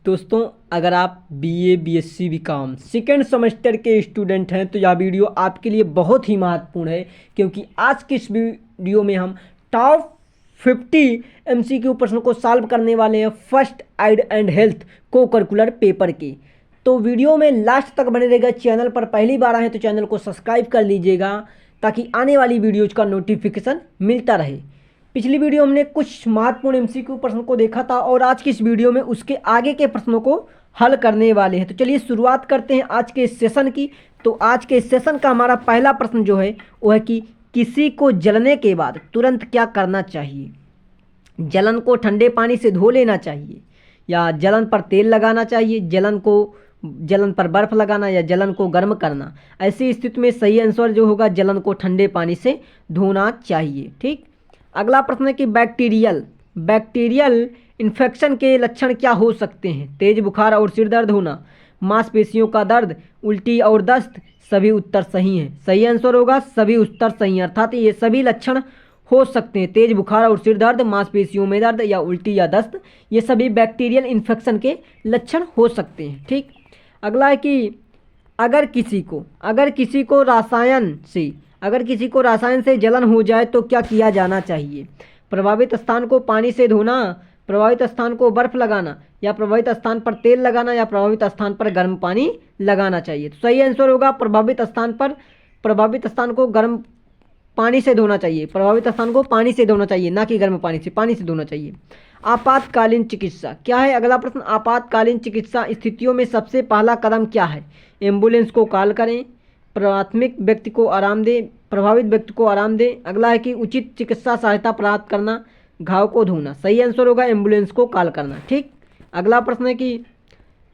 दोस्तों, अगर आप BA, BSc, BCom second semester के स्टूडेंट हैं तो यह वीडियो आपके लिए बहुत ही महत्वपूर्ण है, क्योंकि आज के इस वीडियो में हम टॉप 50 एमसीक्यू प्रश्नों को सॉल्व करने वाले हैं फर्स्ट एड एंड हेल्थ को करिकुलर पेपर के। तो वीडियो में लास्ट तक बने रहेगा। चैनल पर पहली बार आए तो चैनल को सब्सक्राइब कर लीजिएगा ताकि आने वाली वीडियोज़ का नोटिफिकेशन मिलता रहे। पिछली वीडियो हमने कुछ महत्वपूर्ण एमसीक्यू प्रश्न को देखा था और आज की इस वीडियो में उसके आगे के प्रश्नों को हल करने वाले हैं। तो चलिए शुरुआत करते हैं आज के इस सेशन की। तो आज के इस सेशन का हमारा पहला प्रश्न जो है वो है कि किसी को जलने के बाद तुरंत क्या करना चाहिए। जलन को ठंडे पानी से धो लेना चाहिए, या जलन पर तेल लगाना चाहिए, जलन पर बर्फ लगाना, या जलन को गर्म करना। ऐसी स्थिति में सही आंसर जो होगा जलन को ठंडे पानी से धोना चाहिए। ठीक। अगला प्रश्न है कि बैक्टीरियल इन्फेक्शन के लक्षण क्या हो सकते हैं। तेज बुखार और सिर दर्द होना, मांसपेशियों का दर्द, उल्टी और दस्त। सभी उत्तर सही हैं। सही आंसर होगा सभी उत्तर सही हैं, अर्थात ये सभी लक्षण हो सकते हैं। तेज बुखार और सिर दर्द, मांसपेशियों में दर्द या उल्टी या दस्त, ये सभी बैक्टीरियल इन्फेक्शन के लक्षण हो सकते हैं। ठीक। अगला है कि अगर किसी को रसायन से जलन हो जाए तो क्या किया जाना चाहिए। प्रभावित स्थान को पानी से धोना, प्रभावित स्थान को बर्फ लगाना, या प्रभावित स्थान पर तेल लगाना, या प्रभावित स्थान पर गर्म पानी लगाना चाहिए। तो सही आंसर होगा प्रभावित स्थान को गर्म पानी से धोना चाहिए। प्रभावित स्थान को पानी से धोना चाहिए, ना कि गर्म पानी से धोना चाहिए। आपातकालीन चिकित्सा क्या है। अगला प्रश्न, आपातकालीन चिकित्सा स्थितियों में सबसे पहला कदम क्या है। एम्बुलेंस को कॉल करें, प्रभावित व्यक्ति को आराम दें। अगला है कि उचित चिकित्सा सहायता प्राप्त करना, घाव को धोना। सही आंसर होगा एम्बुलेंस को कॉल करना। ठीक। अगला प्रश्न है कि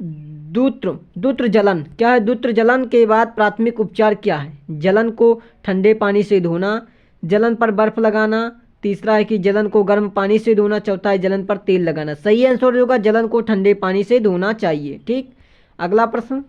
दूत्र जलन क्या है। दूत्र जलन के बाद प्राथमिक उपचार क्या है। जलन को ठंडे पानी से धोना, जलन पर बर्फ लगाना। तीसरा है कि जलन को गर्म पानी से धोना। चौथा है जलन पर तेल लगाना। सही आंसर होगा जलन को ठंडे पानी से धोना चाहिए। ठीक। अगला प्रश्न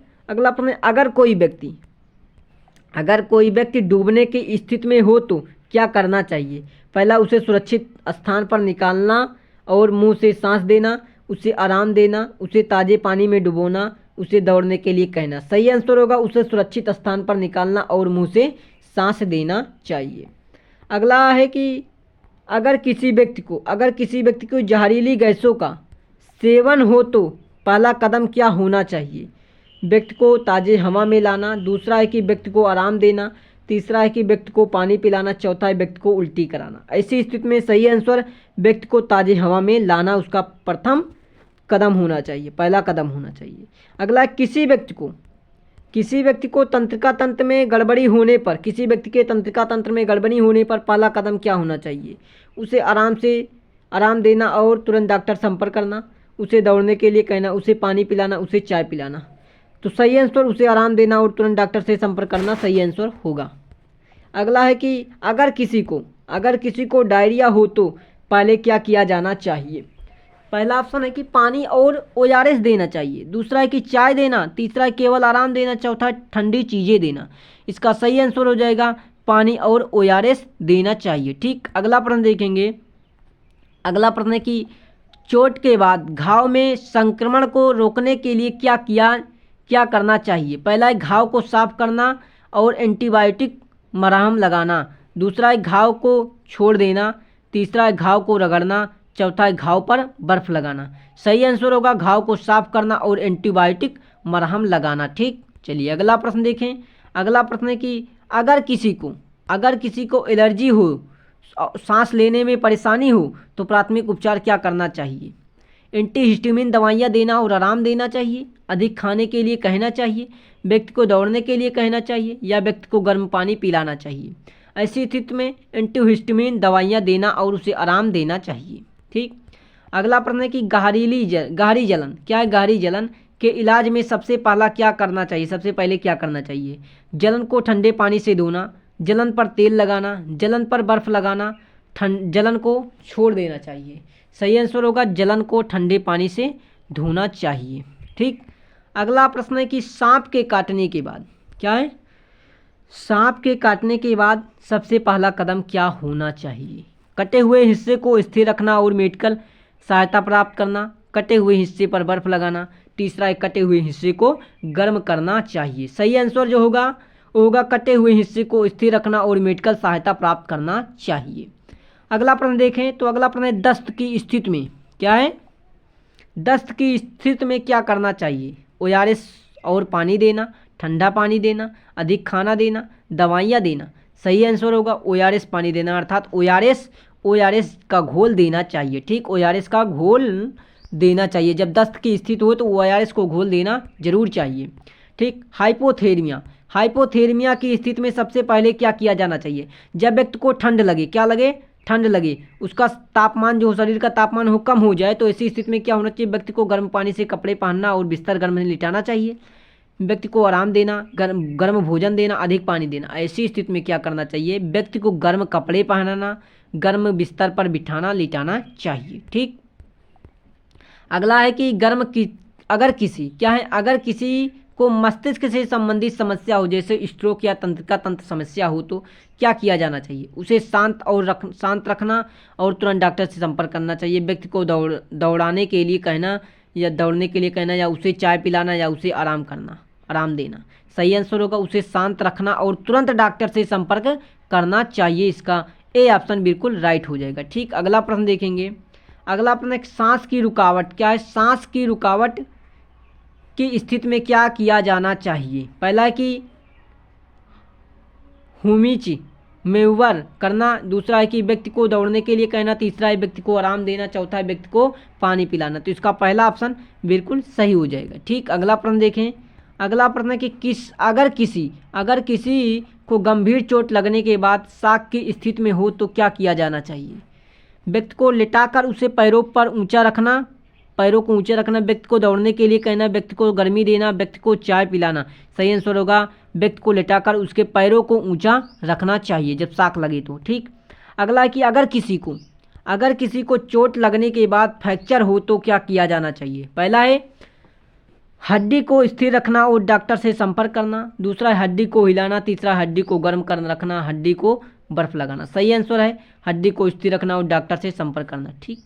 अगर कोई व्यक्ति डूबने की स्थिति में हो तो क्या करना चाहिए। पहला, उसे सुरक्षित स्थान पर निकालना और मुंह से सांस देना, उसे आराम देना, उसे ताज़े पानी में डुबोना, उसे दौड़ने के लिए कहना। सही आंसर होगा उसे सुरक्षित स्थान पर निकालना और मुंह से सांस देना चाहिए। अगला है कि अगर किसी व्यक्ति को जहरीली गैसों का सेवन हो तो पहला कदम क्या होना चाहिए। व्यक्ति को ताज़े हवा में लाना। दूसरा है कि व्यक्ति को आराम देना। तीसरा है कि व्यक्ति को पानी पिलाना। चौथा है व्यक्ति को उल्टी कराना। ऐसी स्थिति में सही आंसर व्यक्ति को ताज़े हवा में लाना उसका पहला कदम होना चाहिए। अगला, किसी व्यक्ति को तंत्रिका तंत्र में गड़बड़ी होने पर पहला कदम क्या होना चाहिए। उसे आराम देना और तुरंत डॉक्टर संपर्क करना, उसे दौड़ने के लिए कहना, उसे पानी पिलाना, उसे चाय पिलाना। तो सही आंसर उसे आराम देना और तुरंत डॉक्टर से संपर्क करना सही आंसर होगा। अगला है कि अगर किसी को डायरिया हो तो पहले क्या किया जाना चाहिए। पहला ऑप्शन है कि पानी और ओआरएस देना चाहिए। दूसरा है कि चाय देना। तीसरा है केवल आराम देना। चौथा है ठंडी चीज़ें देना। इसका सही आंसर हो जाएगा पानी और ओआरएस देना चाहिए। ठीक। अगला प्रश्न देखेंगे। अगला प्रश्न है कि चोट के बाद घाव में संक्रमण को रोकने के लिए क्या करना चाहिए। पहला है घाव को साफ करना और एंटीबायोटिक मरहम लगाना। दूसरा है घाव को छोड़ देना। तीसरा है घाव को रगड़ना। चौथा है घाव पर बर्फ लगाना। सही आंसर होगा घाव को साफ करना और एंटीबायोटिक मरहम लगाना। ठीक। चलिए अगला प्रश्न देखें। अगला प्रश्न है कि अगर किसी को एलर्जी हो, सांस लेने में परेशानी हो तो प्राथमिक उपचार क्या करना चाहिए। एंटीहिस्टामिन दवाइयाँ देना और आराम देना चाहिए, अधिक खाने के लिए कहना चाहिए, व्यक्ति को दौड़ने के लिए कहना चाहिए, या व्यक्ति को गर्म पानी पिलाना चाहिए। ऐसी स्थिति में एंटीहिस्टामिन दवाइयाँ देना और उसे आराम देना चाहिए। ठीक। अगला प्रश्न है कि गहरी जलन क्या है। गहरी जलन के इलाज में सबसे पहले क्या करना चाहिए। जलन को ठंडे पानी से धोना, जलन पर तेल लगाना, जलन पर बर्फ लगाना, जलन को छोड़ देना चाहिए। सही आंसर होगा जलन को ठंडे पानी से धोना चाहिए। ठीक। अगला प्रश्न है कि सांप के काटने के बाद सबसे पहला कदम क्या होना चाहिए। कटे हुए हिस्से को स्थिर रखना और मेडिकल सहायता प्राप्त करना, कटे हुए हिस्से पर बर्फ लगाना। तीसरा है कटे हुए हिस्से को गर्म करना चाहिए। सही आंसर जो होगा वो होगा कटे हुए हिस्से को स्थिर रखना और मेडिकल सहायता प्राप्त करना चाहिए। अगला प्रश्न देखें तो अगला प्रश्न है दस्त की स्थिति में क्या है, दस्त की स्थिति में क्या करना चाहिए। ओआरएस और पानी देना, ठंडा पानी देना, अधिक खाना देना, दवाइयाँ देना। सही आंसर होगा ओआरएस पानी देना, अर्थात ओआरएस का घोल देना चाहिए। ठीक, ओआरएस का घोल देना चाहिए। जब दस्त की स्थिति हो तो ओआरएस को घोल देना जरूर चाहिए। ठीक, हाइपोथेर्मिया की स्थिति में सबसे पहले क्या किया जाना चाहिए। जब व्यक्ति को ठंड लगे, क्या लगे, ठंड लगे, उसका तापमान जो शरीर का तापमान हो कम हो जाए, तो ऐसी स्थिति में क्या होना चाहिए, व्यक्ति को गर्म पानी से कपड़े पहनना और बिस्तर गर्म में लिटाना चाहिए। व्यक्ति को आराम देना, गर्म भोजन देना, अधिक पानी देना। ऐसी स्थिति में क्या करना चाहिए, व्यक्ति को गर्म कपड़े पहनाना, गर्म बिस्तर पर बिठाना, लिटाना चाहिए। ठीक, अगला है कि अगर किसी को मस्तिष्क से संबंधित समस्या हो, जैसे स्ट्रोक या तंत्रिका तंत्र समस्या हो, तो क्या किया जाना चाहिए। उसे शांत रखना और तुरंत डॉक्टर से संपर्क करना चाहिए। व्यक्ति को दौड़ने के लिए कहना या उसे चाय पिलाना या उसे आराम देना। सही आंसर होगा उसे शांत रखना और तुरंत डॉक्टर से संपर्क करना चाहिए। इसका ए ऑप्शन बिल्कुल राइट हो जाएगा। ठीक, अगला प्रश्न देखेंगे। अगला प्रश्न एक सांस की रुकावट क्या है, सांस की रुकावट की स्थिति में क्या किया जाना चाहिए। पहला है कि हुमीची मेवर करना, दूसरा है कि व्यक्ति को दौड़ने के लिए कहना, तीसरा है व्यक्ति को आराम देना, चौथा है व्यक्ति को पानी पिलाना। तो इसका पहला ऑप्शन बिल्कुल सही हो जाएगा। ठीक, अगला प्रश्न देखें। अगला प्रश्न है कि अगर किसी को गंभीर चोट लगने के बाद शॉक की स्थिति में हो तो क्या किया जाना चाहिए। व्यक्ति को लिटाकर उसे पैरों को ऊंचे रखना, व्यक्ति को दौड़ने के लिए कहना, व्यक्ति को गर्मी देना, व्यक्ति को चाय पिलाना। सही आंसर होगा व्यक्ति को लिटाकर उसके पैरों को ऊंचा रखना चाहिए जब शॉक लगे तो। ठीक, अगला है कि अगर किसी को चोट लगने के बाद फ्रैक्चर हो तो क्या किया जाना चाहिए। पहला है हड्डी को स्थिर रखना और डॉक्टर से संपर्क करना, दूसरा है हड्डी को हिलाना, तीसरा हड्डी को गर्म कर रखना, हड्डी को बर्फ लगाना। सही आंसर है हड्डी को स्थिर रखना और डॉक्टर से संपर्क करना। ठीक,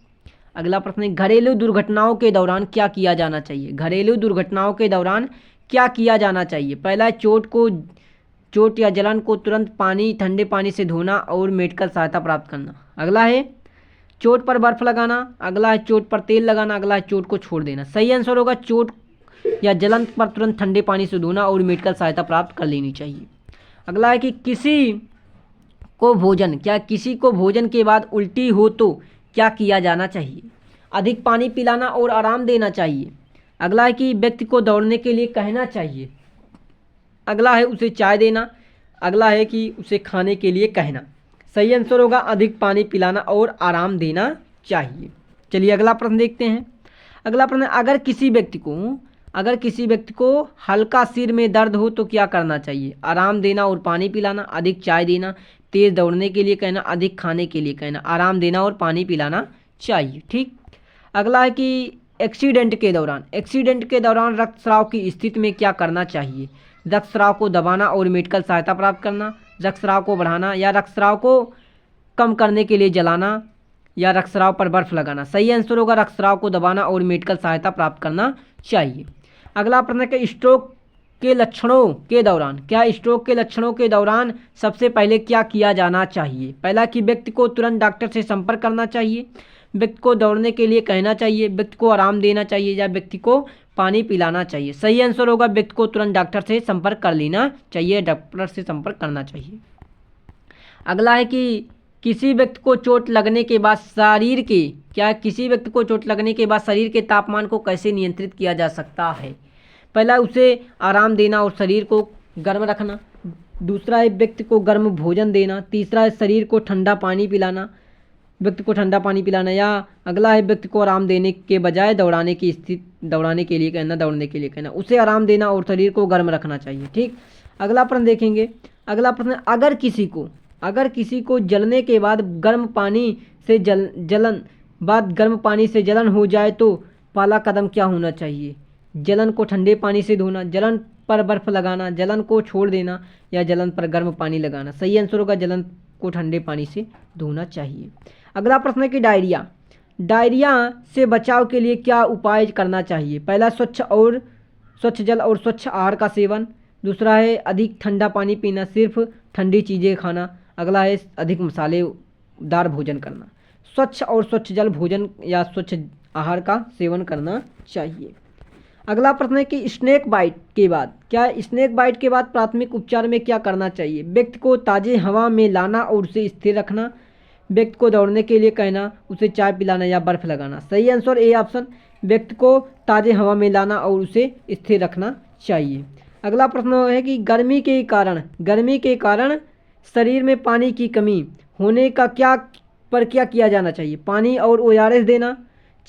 अगला प्रश्न है घरेलू दुर्घटनाओं के दौरान क्या किया जाना चाहिए। घरेलू दुर्घटनाओं के दौरान क्या किया जाना चाहिए। पहला है चोट या जलन को तुरंत ठंडे पानी से धोना और मेडिकल सहायता प्राप्त करना। अगला है चोट पर बर्फ लगाना, अगला है चोट पर तेल लगाना, अगला है चोट को छोड़ देना। सही आंसर होगा चोट या जलन पर तुरंत ठंडे पानी से धोना और मेडिकल सहायता प्राप्त कर लेनी चाहिए। अगला है कि किसी को भोजन के बाद उल्टी हो तो क्या किया जाना चाहिए। अधिक पानी पिलाना और आराम देना चाहिए। अगला है कि व्यक्ति को दौड़ने के लिए कहना चाहिए। अगला है उसे चाय देना, अगला है कि उसे खाने के लिए कहना। सही आंसर होगा अधिक पानी पिलाना और आराम देना चाहिए। चलिए अगला प्रश्न देखते हैं। अगला प्रश्न, अगर किसी व्यक्ति को हल्का सिर में दर्द हो तो क्या करना चाहिए। आराम देना और पानी पिलाना, अधिक चाय देना, तेज दौड़ने के लिए कहना, अधिक खाने के लिए कहना, आराम देना और पानी पिलाना चाहिए। ठीक, अगला है कि एक्सीडेंट के दौरान रक्तस्राव की स्थिति में क्या करना चाहिए। रक्तस्राव को दबाना और मेडिकल सहायता प्राप्त करना, रक्तस्राव को बढ़ाना या रक्तस्राव को कम करने के लिए जलाना या रक्तस्राव पर बर्फ लगाना। सही आंसर होगा रक्तस्राव को दबाना और मेडिकल सहायता प्राप्त करना चाहिए। अगला प्रश्न है कि स्ट्रोक के लक्षणों के दौरान सबसे पहले क्या किया जाना चाहिए। पहला कि व्यक्ति को तुरंत डॉक्टर से संपर्क करना चाहिए, व्यक्ति को दौड़ने के लिए कहना चाहिए, व्यक्ति को आराम देना चाहिए या व्यक्ति को पानी पिलाना चाहिए। सही आंसर होगा व्यक्ति को तुरंत डॉक्टर से संपर्क कर लेना चाहिए, डॉक्टर से संपर्क करना चाहिए। अगला है कि किसी व्यक्ति को चोट लगने के बाद शरीर के तापमान को कैसे नियंत्रित किया जा सकता है। पहला उसे आराम देना और शरीर को गर्म रखना, दूसरा है व्यक्ति को गर्म भोजन देना, तीसरा है शरीर को ठंडा पानी पिलाना, या अगला है व्यक्ति को आराम देने के बजाय दौड़ने के लिए कहना, उसे आराम देना और शरीर को गर्म रखना चाहिए। ठीक, अगला प्रश्न देखेंगे। अगला प्रश्न, अगर किसी को जलने के बाद गर्म पानी से जलन हो जाए तो पहला कदम क्या होना चाहिए। जलन को ठंडे पानी से धोना, जलन पर बर्फ लगाना, जलन को छोड़ देना या जलन पर गर्म पानी लगाना। सही आंसर होगा जलन को ठंडे पानी से धोना चाहिए। अगला प्रश्न है कि डायरिया से बचाव के लिए क्या उपाय करना चाहिए? पहला, स्वच्छ जल और स्वच्छ आहार का सेवन। दूसरा है अधिक ठंडा पानी पीना, सिर्फ ठंडी चीज़ें खाना। अगला है अधिक मसालेदार भोजन करना। स्वच्छ और स्वच्छ जल भोजन या स्वच्छ आहार का सेवन करना चाहिए। अगला प्रश्न है कि स्नेक बाइट के बाद प्राथमिक उपचार में क्या करना चाहिए? व्यक्ति को ताज़े हवा में लाना और उसे स्थिर रखना। व्यक्ति को दौड़ने के लिए कहना, उसे चाय पिलाना या बर्फ लगाना। सही आंसर ए ऑप्शन, व्यक्ति को ताज़े हवा में लाना और उसे स्थिर रखना चाहिए। अगला प्रश्न है कि गर्मी के कारण शरीर में पानी की कमी होने का क्या किया जाना चाहिए? पानी और ORS देना,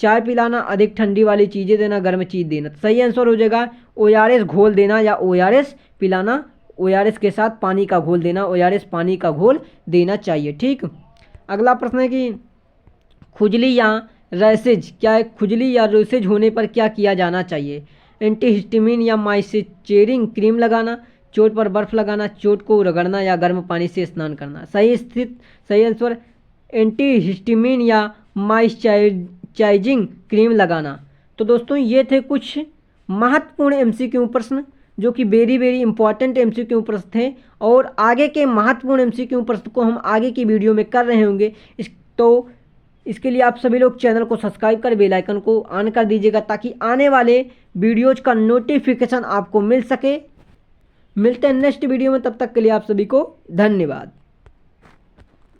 चाय पिलाना, अधिक ठंडी वाली चीज़ें देना, गर्म चीज़ देना। सही आंसर हो जाएगा ORS घोल देना या ORS पिलाना। ORS के साथ पानी का घोल देना, ORS पानी का घोल देना चाहिए। ठीक। अगला प्रश्न है कि खुजली या रैसेज होने पर क्या किया जाना चाहिए? एंटीहिस्टामिन या मॉइस्चराइजिंग क्रीम लगाना, चोट पर बर्फ लगाना, चोट को रगड़ना या गर्म पानी से स्नान करना। सही आंसर एंटीहिस्टामिन या मॉइस्चराइजिंग क्रीम लगाना। तो दोस्तों ये थे कुछ महत्वपूर्ण MCQ प्रश्न जो कि वेरी इंपॉर्टेंट MCQ प्रश्न थे, और आगे के महत्वपूर्ण MCQ प्रश्न को हम आगे की वीडियो में कर रहे होंगे। तो इसके लिए आप सभी लोग चैनल को सब्सक्राइब कर बेल आइकन को ऑन कर दीजिएगा ताकि आने वाले वीडियोज का नोटिफिकेशन आपको मिल सके। मिलते हैं नेक्स्ट वीडियो में, तब तक के लिए आप सभी को धन्यवाद।